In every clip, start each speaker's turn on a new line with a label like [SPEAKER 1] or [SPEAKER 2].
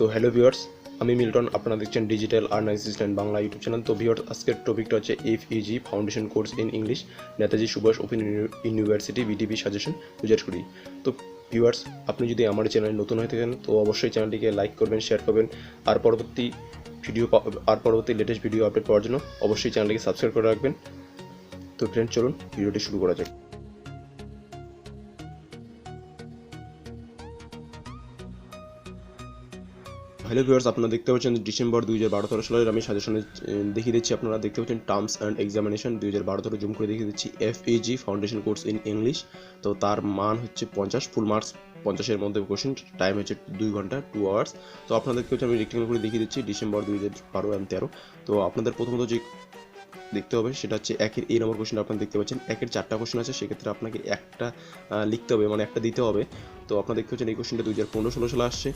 [SPEAKER 1] তো hello viewers, আমি Milton. আপনারা দেখছেন digital earn assistant Bangla YouTube channel. তো ভিউয়ার্স, আজকের টপিকটা হচ্ছে FEG foundation course in English, Netaji Subhas open university BDP suggestion 2020। তো ভিউয়ার্স, আপনি যদি আমার চ্যানেলে নতুন হয়ে থাকেন তো অবশ্যই চ্যানেলটিকে লাইক করবেন, শেয়ার করবেন, আর পরবর্তী লেটেস্ট ভিডিও আপডেট পাওয়ার জন্য অবশ্যই চ্যানেলটিকে সাবস্ক্রাইব করে রাখবেন। তো ফ্রেন্ড, চলুন ভিডিওটি শুরু করা যাক। হ্যালো ভিউয়ার্স, আপনারা দেখতে পাচ্ছেন ডিসেম্বর 2012 সালের আমি সাজেশনে দেখিয়ে দিচ্ছি। আপনারা দেখতে পাচ্ছেন টার্মস অ্যান্ড এক্সামিনেশন 2012 জুম করে দেখিয়ে দিচ্ছি। FEG foundation course in English, তো তার মান হচ্ছে 50, ফুল মার্কস 50-এর মধ্যে কোশ্চেন, টাইম হচ্ছে 2 ঘন্টা 2 আওয়ার্স। তো আপনাদের দেখতে হচ্ছে আমি রেক্টেঙ্গেল করে দেখিয়ে দিচ্ছি ডিসেম্বর 2012 এবং 13। তো আপনাদের প্রথমত যে দেখতে হবে সেটা হচ্ছে একের এই নম্বর কোশ্চেন। আপনারা দেখতে পাচ্ছেন একের 4টা কোশ্চেন আছে, সেক্ষেত্রে আপনাকে একটা লিখতে হবে, মানে একটা দিতে হবে। তো আপনারা দেখতে পাচ্ছেন এই কোশ্চেনটা 2015-16 সালে আসছে,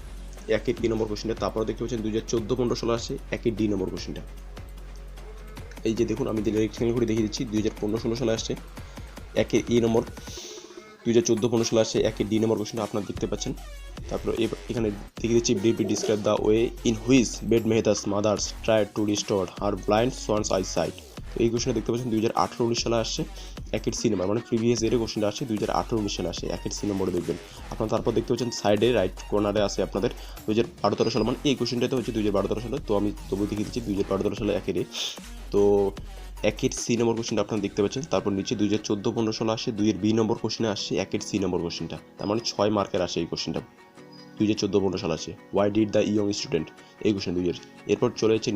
[SPEAKER 1] একের ডি নম্বর কোশ্চেনটা। তারপরে দেখতে পাচ্ছেন 2014-15 সালে আসছে একের ডি নম্বর কোশ্চেনটা। এই যে দেখুন, আমি রেক্টেঙ্গেল করে দেখিয়ে দিচ্ছি। 2015-16 সালে আসছে একের ই নম্বর, 2014-15 সালে আসছে একের ডি নম্বর কোশ্চেনটা আপনারা দেখতে পাচ্ছেন। তারপরে এখানে দেখিয়ে দিচ্ছি briefly describe the way in which Ved Mehta's mothers try to restore her blind sons eyesight. তো এই কোশ্চেনটা দেখতে পাচ্ছেন 2018-19 সালে আসছে একের সি নম্বর, মানে প্রিভিয়াস ইয়ারের কোশ্চেনটা আসছে 2018-19 সালে আসে একের সি নম্বরে দেখবেন আপনারা। তারপর দেখতে পাচ্ছেন সাইডে রাইট কর্নারে আছে আপনাদের 2012-13 সালে, মানে এই কোশ্চেনটাতে হচ্ছে 2012-13 সালে। তো আমি তবু দেখিয়ে দিচ্ছি 2012-13 সালে একের। তো একের সি নম্বর কোশ্চেনটা আপনারা দেখতে পাচ্ছেন। তারপর নিচে 2014-15 সালে আসে 2-এর বি নম্বর কোশ্চেনে আসছে একের সি নম্বর কোশ্চেনটা, তার মানে 6 মার্কের আসে এই কোশ্চেনটা। 2014-15 সালে আছে why did the young student, এই কোশ্চেন 2 এর। এরপর চলে যাচ্ছে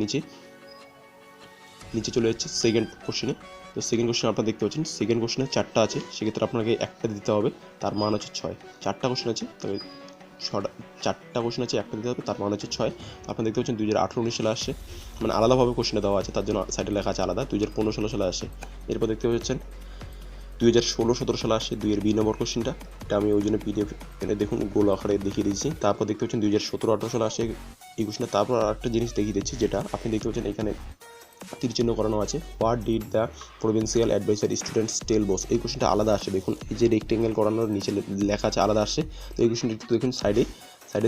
[SPEAKER 1] নিচে চলে যাচ্ছে সেকেন্ড কোশ্চেনে। তো সেকেন্ড কোশ্চেন আপনারা দেখতে পাচ্ছেন, সেকেন্ড কোশ্চেনে 4টা আছে, সেক্ষেত্রে আপনাকে একটা দিতে হবে, তার মান হচ্ছে 6। 4টা কোশ্চেন আছে, তবে 4টা কোশ্চেন আছে, একটা দিতে হবে, তার মান হচ্ছে 6। আপনারা দেখতে পাচ্ছেন 2018-19 সালে আসছে, মানে আলাদাভাবে কোশ্চেনটা দেওয়া আছে, তার জন্য সাইডে লেখা আছে আলাদা। 2015-16 সালে আসে। এরপর দেখতে পাচ্ছেন 2016-17 সালে আসে 2-এর বি নম্বর কোশ্চেনটা। এটা আমি ওই জন্য PDF এনে দেখুন গোল আকারে দেখিয়ে দিয়েছি। তারপর দেখতে পাচ্ছেন 2017-18 সালে আসে এই কোশ্চেনটা। তারপর আরেকটা জিনিস দেখিয়ে দিচ্ছি, যেটা আপনি দেখতে পাচ্ছেন এখানে তীর চিহ্ন করানো আছে, what did the provincial adviser students tell boss. এই কোশ্চেনটা আলাদা আসে, দেখুন এই যে রেক্টেঙ্গেল করানোর নিচে লেখা আছে আলাদা আসে। তো এই কোশ্চেনটা একটু দেখুন, সাইডে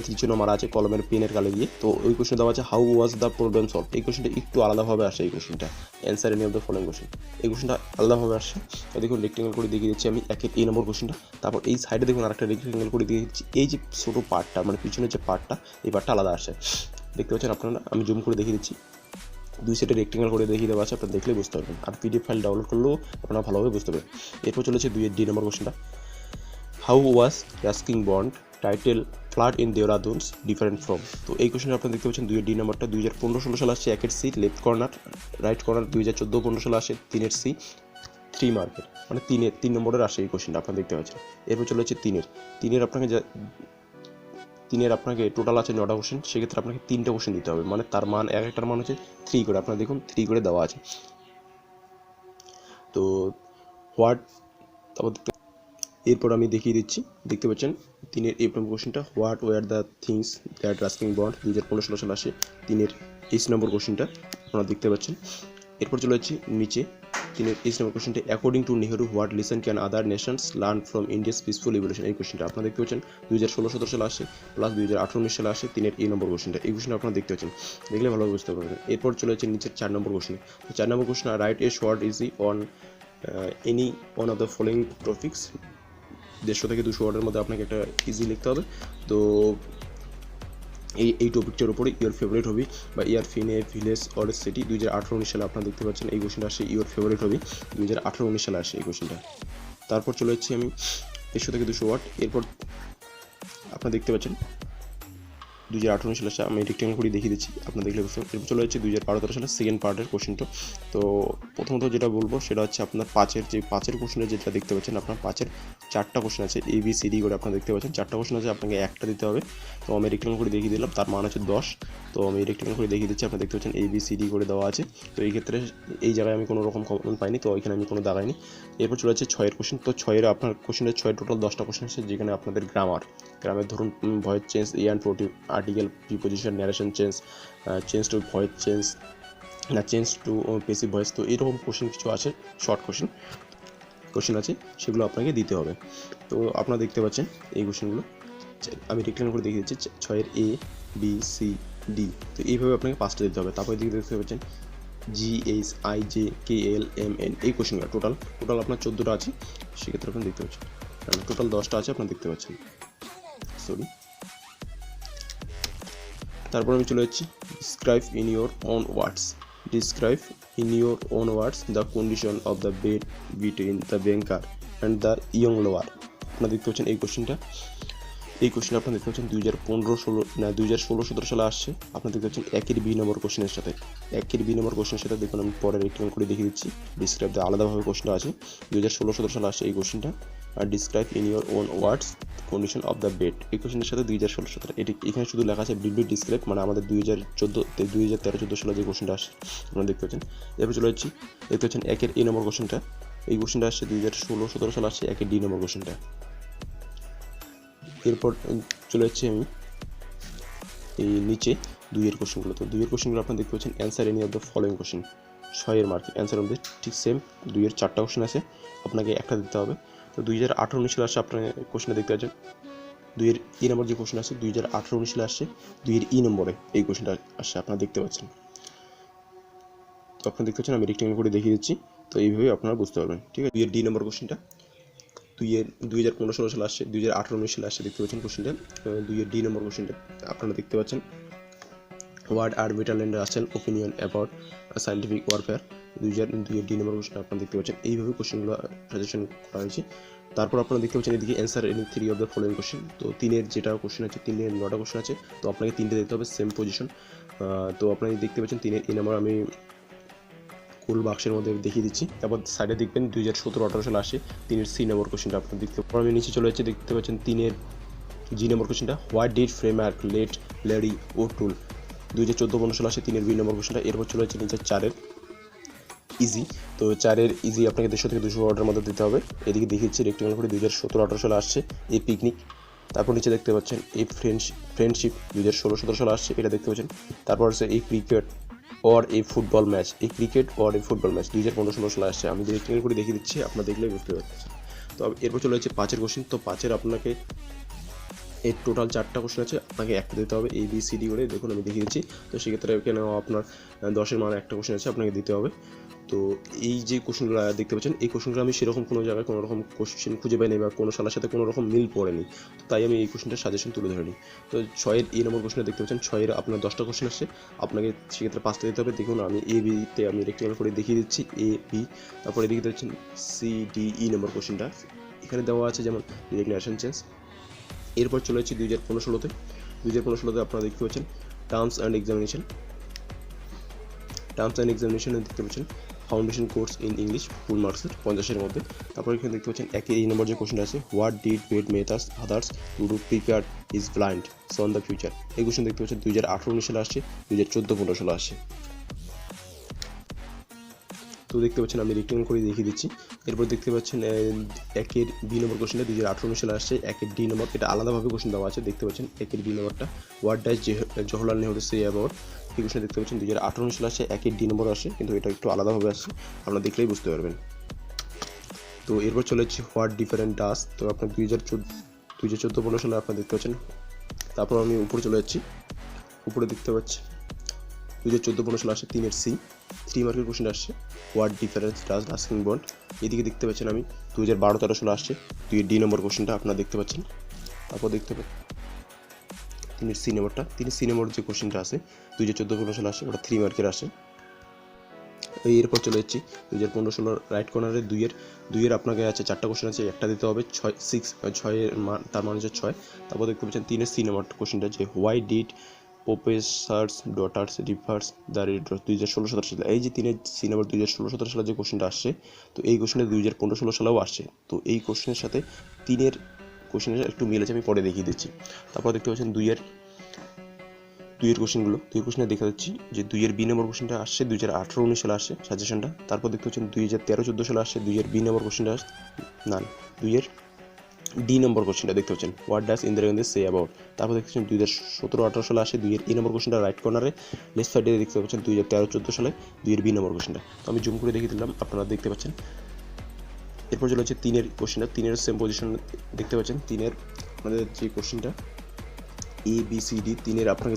[SPEAKER 1] তীর চিহ্ন মারা আছে কলমের পেনের কালে দিয়ে। তো ওই কোশ্চেন দেওয়া আছে how was the problem solve. এই কোশ্চেনটা একটু আলাদাভাবে আসে, এই কোশ্চেনটা answer any of the following question, এই কোশ্চেনটা আলাদাভাবে আসে। তো দেখুন রেক্টেঙ্গেল করে দেখিয়ে দিচ্ছি আমি একের এই নম্বর কোশ্চেনটা। তারপর এই সাইডে দেখুন আরেকটা রেক্টেঙ্গেল করে দিয়ে দিচ্ছি, এই যে ছোটো পার্টটা, মানে পিছনের যে পার্টটা, এই পার্টটা আলাদা আসে। দেখতে পাচ্ছেন আপনারা, আমি জুম করে দেখিয়ে দিচ্ছি। 2 সেটে রেক্টেঙ্গেল করে দেখিয়ে দেওয়া আছে, আপনারা দেখলেই বুঝতে পারবেন, আর PDF ফাইল ডাউনলোড করলেও আপনারা ভালোভাবে বুঝতে পারবেন। এরপর চলেছে 2-এর ডি নম্বর কোশ্চেনটা, how was Ruskin Bond title flood in Dehradun's different from. তো এই কোশ্চেনটা আপনারা দেখতে পাচ্ছেন 2-এর ডি নম্বরটা 2015-16 সালে আসছে একের C left corner right corner. 2014-15 সালে আসে 3-এর সি 3 মার্কের, মানে 3 নম্বরের আসে এই কোশ্চেনটা আপনারা দেখতে পাচ্ছেন। এরপর চলে হচ্ছে 3-এর আপনাকে টোটাল আছে 9টা কোশ্চেন, সেক্ষেত্রে আপনাকে 3টা কোশ্চেন দিতে হবে, মানে তার মান একটার মান হচ্ছে 3 করে। আপনারা দেখুন 3 করে দেওয়া আছে। তো হোয়াট, তারপর এরপর আমি দেখিয়ে দিচ্ছি, দেখতে পাচ্ছেন 3-এর এই নম্বর কোশ্চেনটা, what were the things that Ruskin Bond 2015-16 সালে আসে 3-এর এইচ নম্বর কোশ্চেনটা আপনারা দেখতে পাচ্ছেন। এরপর চলে যাচ্ছি নিচে 3-এর এইচ নম্বর কোশ্চেনটা, according to Nehru what lesson can other Nations learn from India's peaceful evolution. এই কোশ্চেনটা আপনারা দেখতে পাচ্ছেন 2016-17 সালে আসে, প্লাস 2018-19 সালে আসে 3-এর এই নম্বর কোশ্চেনটা। এই কোশ্চেনটা আপনারা দেখতে পাচ্ছেন, দেখলে ভালোভাবে বুঝতে পারবেন। এরপর চলে যাচ্ছে নিচের 4 নম্বর কোশ্চেন। তো 4 number question, write a short essay on any one of the following topics. 150 থেকে 200 ওয়ার্ডের মধ্যে আপনাকে একটা ইজি লিখতে হবে। তো এই টপিকটার উপরে ইয়োর ফেভারিট হবি বা ইয়ার ফিন এ ভিলেজ অর সিটি 2018-19 সালে আপনারা দেখতে পাচ্ছেন এই কোশ্চেনটা আসে, ইয়োর ফেভারিট হবি 2018-19 সালে আসে এই কোশ্চেনটা। তারপর চলে যাচ্ছি আমি 150 থেকে 200 ওয়ার্ড। এরপর আপনারা দেখতে পাচ্ছেন 2018 সালে আসে, আমি রেক্টেঙ্গেল করে দেখিয়ে দিচ্ছি, আপনারা দেখলে বুঝতে পারবেন। এরপর চলে যাচ্ছে 2012-13 সালে সেকেন্ড পার্টের কোশ্চেনটা। তো প্রথমত যেটা বলবো সেটা হচ্ছে আপনার 5-এর কোশ্চেনে যেটা দেখতে পাচ্ছেন, আপনার 5-এর 4টা কোশ্চেন আছে ABCD করে আপনারা দেখতে পাচ্ছেন, 4টা কোশ্চেন আছে, আপনাকে একটা দিতে হবে। তো আমি রেক্টেঙ্গেল করে দেখিয়ে দিলাম, তার মান হচ্ছে 10। তো আমি রেক্টেঙ্গেল করে দেখিয়ে দিচ্ছি, আপনারা দেখতে পাচ্ছেন ABCD করে দেওয়া আছে। তো এই ক্ষেত্রে এই জায়গায় আমি কোনো রকম কমন পাইনি, তো এখানে আমি কোনো দাগাইনি। এরপর চলে যাচ্ছে 6-এর কোশ্চেন। তো 6-এর আপনার কোশ্চেনের 6 টোটাল 10টা কোশ্চেন আছে, যেখানে আপনাদের গ্রামের ধরুন ভয়েস চেঞ্জ, এ অ্যান্ড প্রোটিভ article, preposition, narration change, change to voice change না চেঞ্জ টু পেসিভ ভয়েস। তো এরকম কোশ্চেন কিছু আছে, শর্ট কোশ্চেন আছে, সেগুলো আপনাকে দিতে হবে। তো আপনারা দেখতে পাচ্ছেন এই কোশ্চেনগুলো। আমি রেক্টেঙ্গেল করে দেখিয়ে দিচ্ছি 6-এর এ বি সি ডি। তো এইভাবে আপনাকে 5টা দিতে হবে। তারপরে দিকে দেখতে পাচ্ছেন GHIJKLMN এই কোশ্চেনগুলো টোটাল আপনার 14টা আছে, সেক্ষেত্রে আপনি দেখতে পাচ্ছেন টোটাল 10টা আছে আপনারা দেখতে পাচ্ছেন, সরি। তারপর আমি চলে যাচ্ছি describe in your own words the condition of the bed between the banker and the young lower. আপনারা দেখতে পাচ্ছেন এই কোশ্চেনটা আপনারা দেখতে পাচ্ছেন 2016-17 সালে আসছে। আপনারা দেখতে পাচ্ছেন 1-এর বি নম্বর কোশ্চেনের সাথে দেখুন আমি পরে রেক্টেঙ্গেল করে দেখিয়ে দিচ্ছি। ডিসক্রাইব দ্য আলাদাভাবে কোশ্চেনটা আছে, 2016-17 সালে আসছে এই কোশ্চেনটা। আর describe in your own words condition of the bed এই কোশ্চেনের সাথে 2016-17 এটি এখানে শুধু লেখা আছে ব্রিফলি ডিসক্রাইব, মানে আমাদের 2013-14 সালে যে কোশ্চেনটা আসছে আপনারা দেখতে পাচ্ছেন। এরপর চলে যাচ্ছি, দেখতে পাচ্ছেন 1-এর এ নম্বর কোশ্চেনটা, এই কোশ্চেনটা আসছে 2016-17 সালে আসছে 1-এর ডি নম্বর কোশ্চেনটা। এরপর চলে যাচ্ছি আমি এই নিচে 2-এর কোশ্চেনগুলো। তো 2-এর কোশ্চেনগুলো আপনারা দেখতে পাচ্ছেন answer any of the following question, 6-এর মার্ক অ্যান্সার মধ্যে ঠিক সেম 2-এর 4টা কোশ্চেন আছে, আপনাকে একটা দিতে হবে। তো 2018-19 সালে আসছে আপনার কোশ্চেনটা দেখতে পাচ্ছেন 2-এর ই নম্বর যে কোশ্চেন আছে 2018-19 সালে আসছে 2-এর ই নম্বরে এই কোশ্চেনটা আসছে আপনারা দেখতে পাচ্ছেন। তো আপনারা দেখতে পাচ্ছেন আমি রেক্টেঙ্গেল করে দেখিয়ে দিচ্ছি, তো এইভাবে আপনারা বুঝতে পারবেন, ঠিক আছে। 2-এর ডি নম্বর কোশ্চেনটা 2015-16 সালে আসছে, 2018-19 সালে আসছে দেখতে পাচ্ছেন কোশ্চেনটা। 2-এর ডি নম্বর কোশ্চেনটা আপনারা দেখতে পাচ্ছেন হোয়াট আর মিটারল্যান্ডের আসছেন ওপিনিয়ন অ্যাবাউট সায়েন্টিফিক ওয়ারফেয়ার 2-এর ডি নম্বর কোশ্চেন আপনারা দেখতে পাচ্ছেন। এইভাবে কোশ্চেনগুলো সাজেশন করা হয়েছে। তারপর আপনারা দেখতে পাচ্ছেন এদিকে answer any 3 of the following question. তো 3-এর যেটা কোশ্চেন আছে 3-এর 9টা কোশ্চেন আছে, তো আপনাকে 3টে দিতে হবে সেম পজিশন। তো আপনারা দেখতে পাচ্ছেন 3-এর এ নম্বর আমি কুল বাক্সের মধ্যে দেখিয়ে দিচ্ছি। তারপর সাইডে দেখবেন 2017-18 সালে আসে 3-এর সি নম্বর কোশ্চেনটা আপনারা দেখতে পাচ্ছেন। আমি নিচে চলে যাচ্ছি, দেখতে পাচ্ছেন 3-এর জি নম্বর কোশ্চেনটা what did framework let Larry O tool 2014-15 সালে আসে 3-এর বি নম্বর কোশ্চেনটা। এরপর চলে যাচ্ছে নিচে 4-এর ইজি। তো 4-এর ইজি আপনাকে 150 থেকে 200 ওয়ার্ডের মধ্যে দিতে হবে। এদিকে দেখিয়েছি রেক্টেঙ্গেল করে 2017-18 সালে আসছে এই পিকনিক। তারপর নিচে দেখতে পাচ্ছেন এই ফ্রেন্ডশিপ 2016-17 সালে আসছে, এটা দেখতে পাচ্ছেন। তারপর হচ্ছে এই ক্রিকেট অর এই ফুটবল ম্যাচ 2015-16 সালে আসছে। আমি রেক্টেঙ্গেল করে দেখিয়ে দিচ্ছি, আপনারা দেখলেই বুঝতে পারছেন। তো এরপর চলে যাচ্ছে 5-এর কোশ্চেন। তো 5-এর আপনাকে এর টোটাল 4টা কোশ্চেন আছে, আপনাকে একটা দিতে হবে এ বি সি ডি করে, দেখুন আমি দেখিয়ে দিচ্ছি। তো সেক্ষেত্রে এখানে আপনার 10-এর মান একটা কোশ্চেন আছে, আপনাকে দিতে হবে। তো এই যে কোশ্চেনগুলো দেখতে পাচ্ছেন এই কোশ্চেনগুলো আমি সেরকম কোনো জায়গায় কোনো রকম কোশ্চেন খুঁজে পাইনি বা কোনো সালের সাথে কোনো রকম মিল পড়েনি, তো তাই আমি এই কোশ্চেনটার সাজেশন তুলে ধরিনি। তো 6-এর এ নম্বর কোশ্চেনটা দেখতে পাচ্ছেন 6-এর আপনার 10টা কোশ্চেন আসছে, আপনাকে সেক্ষেত্রে 5টা দিতে হবে। দেখুন আমি এ বিতে আমি রেক্টেঙ্গেল করে দেখিয়ে দিচ্ছি এ বি। তারপরে এদিকে দেখছেন সি ডি ই নম্বর কোশ্চেনটা এখানে দেওয়া আছে যেমন রিকগনিশন চেঞ্জ। এরপর চলে যাচ্ছি 2015-16 আপনারা দেখতে পাচ্ছেন টার্মস অ্যান্ড এক্সামিনেশনে দেখতে পাচ্ছেন foundation course in English full মার্কসের 50-এর মধ্যে। তারপর এখানে দেখতে পাচ্ছেন 1-এর এই নম্বর যে কোশ্চেনটা আছে what did Ved Mehta's others to do prepare is blind so on the future এই কোশ্চেন দেখতে পাচ্ছেন 2018-19 সালে আসছে, 2014-15 সালে আসছে। তো দেখতে পাচ্ছেন আমি রেক্টেঙ্গেল করে দেখিয়ে দিচ্ছি। এরপর দেখতে পাচ্ছেন 1-এর বি নম্বর কোশ্চেনটা 2018-19 সালে আসছে, 1-এর ডি নম্বর এটা আলাদাভাবে কোশ্চেন দেওয়া আছে, দেখতে পাচ্ছেন 1-এর বি নম্বরটা what does Jawaharlal Nehru say about এই কোশ্চেন দেখতে পাচ্ছেন 2018-19 সালে আসছে, 1-এর ডি নম্বর আসে, কিন্তু এটা একটু আলাদাভাবে আসছে, আপনারা দেখলেই বুঝতে পারবেন। তো এরপর চলে যাচ্ছে হোয়াট ডিফারেন্ট ডাস, তো আপনার 2014-15 সালে আপনারা দেখতে পাচ্ছেন। তারপর আমি উপরে চলে যাচ্ছি, উপরে দেখতে পাচ্ছি 2014-15 সালে আসছে 3-এর সি 3 মার্কের কোশ্চেন আসছে হোয়াট ডিফারেন্স ডাজ রাস্কিং বন্ড। এদিকে দেখতে পাচ্ছেন আমি 2012-13 সালে আসছে 2-এর ডি নম্বর কোশ্চেনটা আপনারা দেখতে পাচ্ছেন। তারপর দেখতে পাচ্ছেন 3-এর সি নম্বরটা 3-এর সি নম্বর যে কোশ্চেনটা আছে 2014-15 সালে আসছে, ওটা 3 মার্কের আসে। এরপর চলে যাচ্ছি 2015-16 রাইট কর্নারে 2-এর আপনাকে আছে 4টা কোশ্চেন আছে, একটা দিতে হবে 6-এর মান তার মান হচ্ছে 6। তারপর দেখতে পাচ্ছেন 3-এর সি নম্বর কোশ্চেনটা যে why did professors daughters reverse the red 2016-17 সালে এই যে 3-এর সি নম্বর 2016-17 সালে যে কোশ্চেনটা আসছে, তো এই কোশ্চেনটা 2015-16 সালেও আসছে। তো এই কোশ্চেনের সাথে 3-এর কোশ্চেনের একটু মিল আছে, আমি পরে দেখিয়ে দিচ্ছি। তারপর দেখতে পাচ্ছেন 2-এর কোশ্চেনগুলো 2-এর কোশ্চেনে দেখা যাচ্ছি যে 2-এর বি নম্বর কোশ্চেনটা আসছে 2018-19 সালে আসছে সাজেশনটা। তারপর দেখতে পাচ্ছেন 2013-14 সালে আসছে 2-এর বি নম্বর কোশ্চেনটা না 2-এর ডি নম্বর কোশ্চেনটা দেখতে পাচ্ছেন what does Indira Gandhi say about. তারপর দেখতে পাচ্ছেন 2017-18 সালে আসে 2-এর ই নম্বর কোশ্চেনটা রাইট কর্নারে লেফট সাইডে দেখতে পাচ্ছেন 2013-14 সালে 2-এর বি নম্বর কোশ্চেনটা। তো আমি জুম করে দেখিয়ে দিলাম, আপনারা দেখতে পাচ্ছেন। এরপর চলে হচ্ছে 3-এর কোশ্চেনটা 3-এর সেম পজিশন দেখতে পাচ্ছেন 3-এর আমাদের যে কোশ্চেনটা ABCD তিনের আপনাকে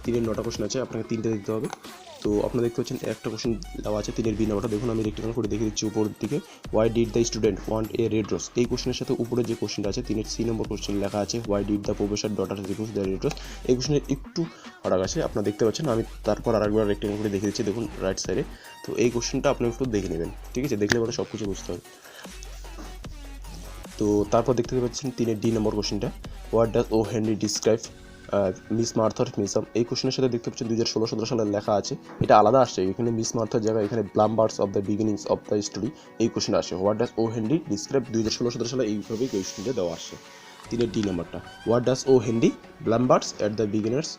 [SPEAKER 1] তিনের 9টা কোশ্চেন আছে, আপনাকে 3টে দিতে হবে। তো আপনারা দেখতে পাচ্ছেন একটা কোশ্চেন দেওয়া আছে তিনের বি নাম্বারটা, দেখুন আমি রেক্টেঙ্গল করে দেখিয়ে দিচ্ছি উপরের দিকে। Why did the student want a red rose, এই কোশ্চেনের সাথে উপরে যে কোশ্চেনটা আছে তিনের সি নম্বর কোশ্চেন লেখা আছে why did the professor daughter refuse the red rose, এই কোশ্চেনের একটু ফারাক আছে আপনারা দেখতে পাচ্ছেন। আমি তারপর আরেকবার রেক্টেঙ্গল করে দেখিয়ে দিচ্ছি, দেখুন রাইট সাইডে। তো এই কোশ্চেনটা আপনি একটু দেখে নেবেন, ঠিক আছে, দেখলে পরে সব কিছু বুঝতে হবে। তো তারপর দেখতে পাচ্ছেন তিনের ডি নম্বর কোশ্চেনটা, what does O Henry describe Miss মার্থার মিসম, এই কোশ্চেনের সাথে দেখতে পাচ্ছেন 2016-17 সালে লেখা আছে, এটা আলাদা আসছে, এখানে মিস মার্থার জায়গায় এখানে ব্লাম্বার্স of the beginnings of the story এই কোশ্চেন আসে। What does O Henry describe 2016-17 সালে এইভাবেই কোশ্চেনটা দেওয়া আসছে তিনের ডি নাম্বারটা, হোয়াট ডাজ ও হেনরি ব্লাম্বার্স at the beginners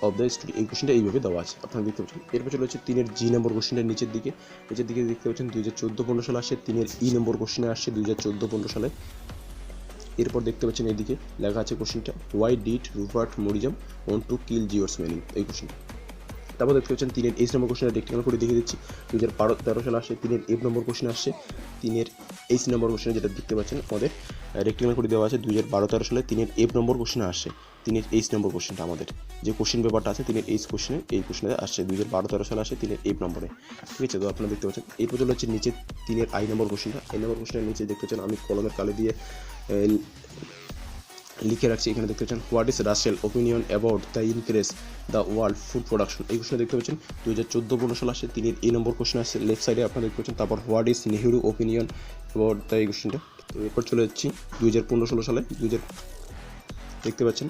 [SPEAKER 1] of the story, এই কোশ্চেনটা এইভাবে দেওয়া আছে আপনারা দেখতে পাচ্ছেন। এরপর চলে হচ্ছে তিনের জি নম্বর কোশ্চেনটা নিচের দিকে দেখতে পাচ্ছেন 2014-15 সালে আসছে, তিনের ই নম্বর কোশ্চেনে আসছে 2014-15 সালে। এরপর দেখতে পাচ্ছেন এইদিকে লেখা আছে কোশ্চেনটা, হোয়াই ডিড রুপার্ট মরিজাম want to kill George Manning, এই কোশ্চেনটা। তারপর দেখতে পাচ্ছেন তিনের এইচ নম্বর কোশ্চেনটা রেক্টেঙ্গল করে দেখিয়ে দিচ্ছি, 2013 সালে আসছে, তিনের এফ নম্বর কোশ্চেন আসছে, তিনের এইচ নম্বর কোশ্চেন যেটা দেখতে পাচ্ছেন আমাদের রেক্টেঙ্গল করে দেওয়া আছে 2012-13 সালে, তিনের এফ নম্বর কোশ্চেনে আসছে, তিনের এইচ নম্বর কোশ্চেনটা আমাদের যে কোশ্চেন পেপারটা আছে তিনের এইচ কোশ্চেনে, এই কোশ্চেনে আসছে 2012-13 সালে আসে তিনের এফ নম্বরে, ঠিক আছে। তো আপনারা দেখতে পাচ্ছেন এরপর চলে হচ্ছে নিচে তিনের আই নম্বর কোশ্চেনটা, আই নম্বর কোশ্চেনের নিচে দেখতে পাচ্ছেন আমি কলমের কালি দিয়ে লিখে রাখছি, এখানে দেখতে পাচ্ছেন what is Russell opinion about the increase the world food production, এই কোশ্চেন দেখতে পাচ্ছেন 2014-15 সালে আসছে, তিনের এই নম্বর কোশ্চেন আসছে লেফট সাইডে আপনারা দেখতে পাচ্ছেন। তারপর what is Nehru opinion about the এই কোশ্চেনটা। তো এরপর চলে যাচ্ছি 2015-16 সালে দেখতে পাচ্ছেন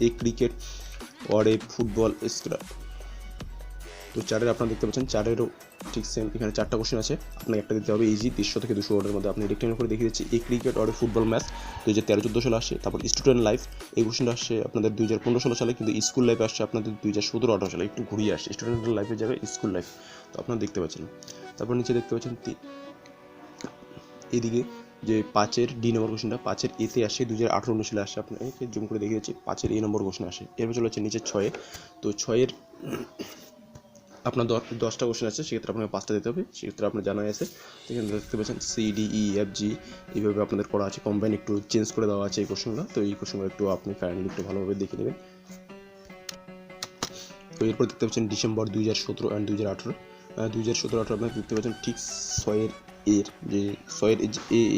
[SPEAKER 1] এই cricket or a football star, তো চারের আপনারা দেখতে পাচ্ছেন চারেরও ঠিক সেম, এখানে 4টা কোশ্চেন আছে, আপনাকে একটা দিতে হবে ইজি 150 থেকে 200 ওয়ার্ডের মধ্যে। আপনি রেক্টেঙ্গল করে দেখিয়ে দিচ্ছি এই ক্রিকেট অর ফুটবল ম্যাচ 2013-14 সালে আসছে। তারপর স্টুডেন্ট লাইফ, এই কোশ্চেনটা আসছে আপনাদের 2015-16 সালে, কিন্তু স্কুল লাইফ আসছে আপনাদের 2017-18 সালে, একটু ঘুরিয়ে আসছে, স্টুডেন্ট লাইফের জায়গায় স্কুল লাইফ, তো আপনারা দেখতে পাচ্ছেন। তারপর নিচে দেখতে পাচ্ছেন এদিকে যে 5-এর ডি নম্বর কোশ্চেনটা 5-এর এতে আসে 2018-19 সালে আসছে, আপনাকে জুম করে দেখিয়ে দিচ্ছি 5-এর এ নম্বর কোশ্চেন আসে। এরপর চলে হচ্ছে নিচে 6-এ, তো 6-এর আপনার 10টা কোশ্চেন আছে, সেক্ষেত্রে আপনাকে 5টা দিতে হবে, সেক্ষেত্রে আপনার জানা আছে। এখানে দেখতে পাচ্ছেন CDEFG এইভাবে আপনাদের করা আছে, কম্বাইন একটু চেঞ্জ করে দেওয়া আছে এই কোশ্চেনগুলো, তো এই কোশ্চেনগুলো একটু আপনি কাইন্ডলি একটু ভালোভাবে দেখে নেবেন। তো এরপর দেখতে পাচ্ছেন ডিসেম্বর 2017 অ্যান্ড 2018 আপনারা দেখতে পাচ্ছেন ঠিক 6-এর যে 6-এর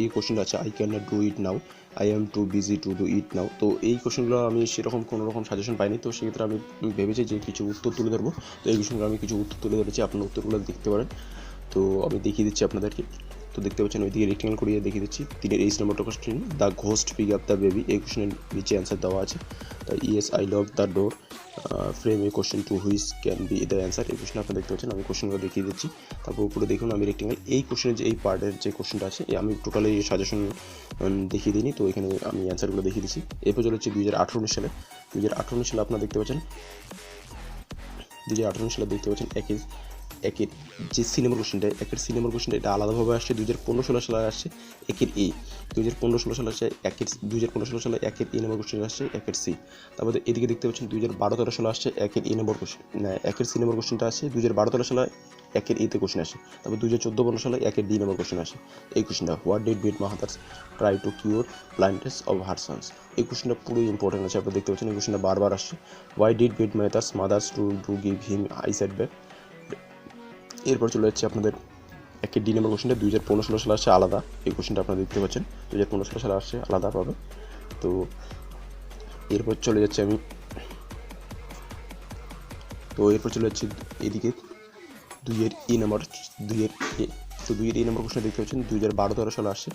[SPEAKER 1] এই কোশ্চেনটা আছে, I can not do it now, I am too busy to do it now, তো এই কোশ্চেনগুলো আমি সেরকম কোনো রকম সাজেশন পাইনি, তো সেক্ষেত্রে আমি ভেবেছি যে কিছু উত্তর তুলে ধরবো, তো এই কোশ্চেনগুলো আমি কিছু উত্তর তুলে ধরেছি, আপনার উত্তরগুলো দেখতে পারেন। তো আমি দেখিয়ে দিচ্ছি আপনাদেরকে, তো দেখতে পাচ্ছেন ওইদিকে রেক্টেঙ্গল করিয়ে দেখিয়ে দিচ্ছি তিনের এইচ নম্বরটা question, the ghost pick up the baby, এই কোশ্চেনের নিচে অ্যান্সার দেওয়া আছে, yes I lock the door, frame a question to which can be the answer, এই কোশ্চেন আপনারা দেখতে পাচ্ছেন, আমি কোশ্চেনগুলো দেখিয়ে দিচ্ছি। তারপর উপরে দেখুন আমি রেক্টেঙ্গল এই কোশ্চেনের যে এই পার্টের যে কোশ্চেনটা আছে আমি টোটালি সাজেশন দেখিয়ে দিইনি, তো এখানে আমি অ্যান্সারগুলো দেখিয়ে দিচ্ছি। এরপর চলে হচ্ছে 2018 সালে, 2018 সালে আপনারা দেখতে পাচ্ছেন 2018 সালে দেখতে পাচ্ছেন একের যে সি নম্বর কোশ্চেনটা, একের সি নম্বর কোশ্চেনটা এটা আলাদাভাবে আসছে 2015-16 সালে আসছে একের এ, 2015-16 সালে আসছে একের 2015-16 সালে একের এ নম্বর কোশ্চেন আসছে একের সি। তারপরে এদিকে দেখতে পাচ্ছেন 2012-13 সালে আসছে একের এ নম্বর কোশ্চেন, একের সি নম্বর কোশ্চেনটা আসছে 2012-13 সালে একের এতে কোশ্চেন আসে। তারপর 2014-15 সালে একের ডি নম্বর কোশ্চেন আসে এই কোশ্চেনটা, what did Ved Mehta's try to cure blindness of her sons, এই কোশ্চেনটা পুরো ইম্পর্টেন্ট আছে, আপনারা দেখতে পাচ্ছেন এই কোশ্চেনটা বারবার আসছে। Why did Ved Mehta's mothers to give him eyesight back, এরপর চলে যাচ্ছে আপনাদের একের ডি নম্বর কোশ্চেনটা 2015-16 সালে আসছে আলাদা, এই কোশ্চেনটা আপনারা দেখতে পাচ্ছেন 2015-16 সালে আসছে আলাদাভাবে। তো এরপর চলে যাচ্ছে এদিকে 2-এর ই নম্বর 2-এর এ, তো 2-এর ই নম্বর কোশ্চেন দেখতে পাচ্ছেন 2012-13 সালে আসছে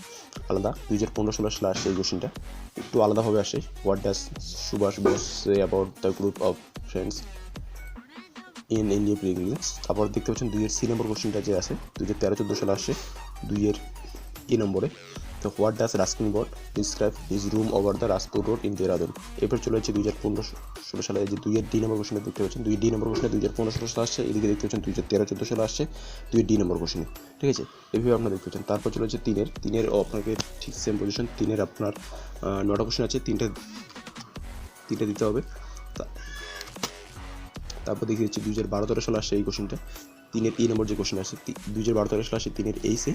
[SPEAKER 1] আলাদা, 2015-16 সালে আসছে এই কোশ্চেনটা একটু আলাদাভাবে আসে। What does Subhas Bose say about the group of friends in India prelims, তারপর দেখতে পাচ্ছেন 2-এর সি নম্বর কোশ্চেনটা যে আছে 2013-14 সালে আসছে 2-এর ই নম্বরে। তো what does Ruskin Bond describe his room over the Rajpur road in Dehradun, এরপর চলে যাচ্ছে 2015-16 সালে যে 2-এর ডি নম্বর কোশ্চেনে দেখতে পাচ্ছেন 2-এর ডি নম্বর কোশ্চেনে 2015-16 সালে আসছে, এদিকে দেখতে পাচ্ছেন 2013-14 সালে আসছে 2-এর ডি নম্বর কোশ্চেনে, ঠিক আছে, এইভাবে আপনারা দেখতে পাচ্ছেন। তারপর চলে যাচ্ছে তিনের আপনাকে ঠিক সেম পজিশন, তিনের আপনার 9টা কোশ্চেন আছে, তিনটে দিতে হবে। তারপর দেখিয়ে দিচ্ছি 2012-13 সালে আসছে এই কোশ্চেনটা, 3-এর এই নম্বর যে কোশ্চেন আসে 2012-13 সালে আসে 3-এর এইসে,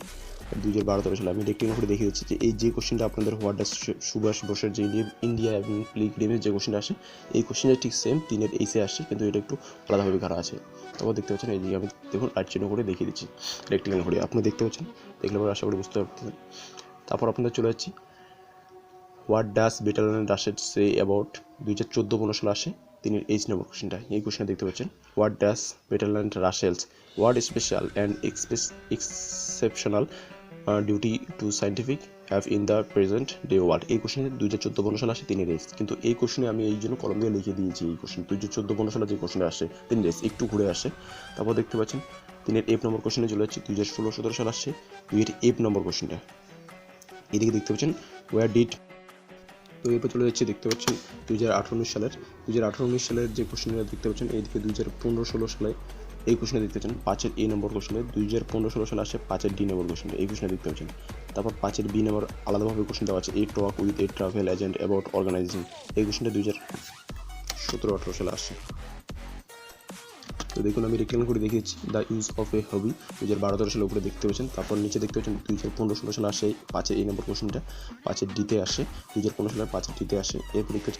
[SPEAKER 1] 2012-13 সালে আমি রেক্টেঙ্গল করে দেখিয়ে দিচ্ছি যে এই যে কোশ্চেনটা আপনাদের হোয়াট ডাজ সুভাষ বোসের যে ইন্ডিয়া এবং পিলগ্রিমেজ যে কোশ্চেন আসে এই কোশ্চেনটা ঠিক সেম 3-এর এইসে আসছে, কিন্তু এটা একটু আলাদাভাবে করা আছে। তারপর দেখতে পাচ্ছেন এই যে আমি দেখুন রাইট চিহ্ন করে দেখিয়ে দিচ্ছি রেক্টেঙ্গল করে, আপনি দেখতে পাচ্ছেন, দেখলে পরে আশা করি বুঝতে পারতেছেন। তারপর আপনাদের চলে যাচ্ছি what does battalion Rashed say about 2014-15 সালে আসে 3-এর এইচ নম্বর কোশ্চেনটা, এই কোশ্চেনটা দেখতে পাচ্ছেন what does Bertrand Russell's what special and exceptional duty to scientific have in the present day world, এই কোশ্চেনে 2014-15 সালে আসে 3-এর এইচ, কিন্তু এই কোশ্চেনে আমি এই জন্য কলম দিয়ে লিখে দিয়েছি এই কোশ্চেন 2014-15 সালে যে কোশ্চেনে আসে 3-এর এইচ একটু ঘুরে আসে। তারপর দেখতে পাচ্ছেন 3-এর এফ নম্বর কোশ্চেনে চলে যাচ্ছে 2016-17 সালে আসছে 2-এর এফ নম্বর কোশ্চেনটা, এদিকে দেখতে পাচ্ছেন ওয়ার ডিড। তো এরপর চলে যাচ্ছে দেখতে পাচ্ছেন 2018-19 সালের যে কোশ্চেনটা দেখতে পাচ্ছেন, এইদিকে 2015-16 সালে এই কোশ্চেনটা দেখতে পাচ্ছেন 5-এর এ নম্বর কোশ্চেনে 2015-16 সালে আসে 5-এর ডি নম্বর কোশ্চেনটা, এই কোশ্চেনটা দেখতে পাচ্ছেন। তারপর 5-এর বি নম্বর আলাদাভাবে কোশ্চেন দেওয়া আছে, a talk with a travel agent about organizing, এই কোশ্চেনটা 2017-18 সালে আসে। তো দেখুন আমি রেক্টেঙ্গল করে দেখিয়েছি দ্য ইউজ অফ এ হবি 2012-13 সালের উপরে দেখতে পাচ্ছেন। তারপর নিচে দেখতে পাচ্ছেন 2015-16 সালে আসে 5-এর এই নম্বর কোশ্চেনটা, 5-এর ডিতে আসে 2015 সালে 5-এর ডিতে আসে। এরপর দেখতে